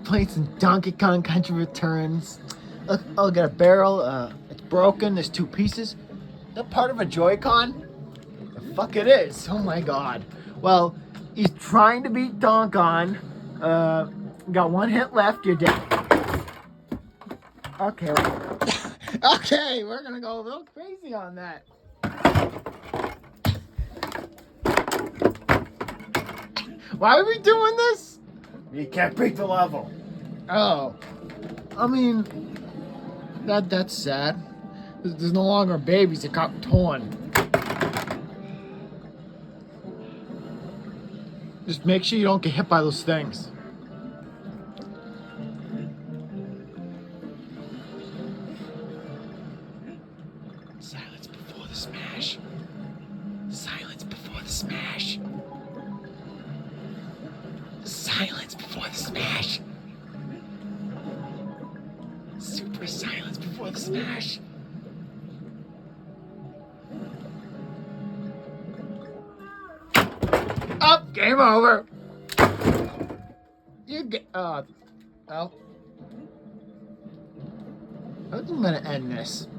Playing some Donkey Kong Country Returns. Look, I'll get a barrel. It's broken. There's two pieces. That part of a Joy-Con? The fuck it is. Oh my god. Well, he's trying to beat Donkon. Got one hit left. You're dead. Okay. Okay, we're gonna go a little crazy on that. Why are we doing this? You can't beat the level. Oh. I mean, that's sad. There's no longer babies that got torn. Just make sure you don't get hit by those things. Silence before the smash. Silence before the smash. Silence before the smash. Super silence before the smash. Up, game over. You get well. I'm gonna end this.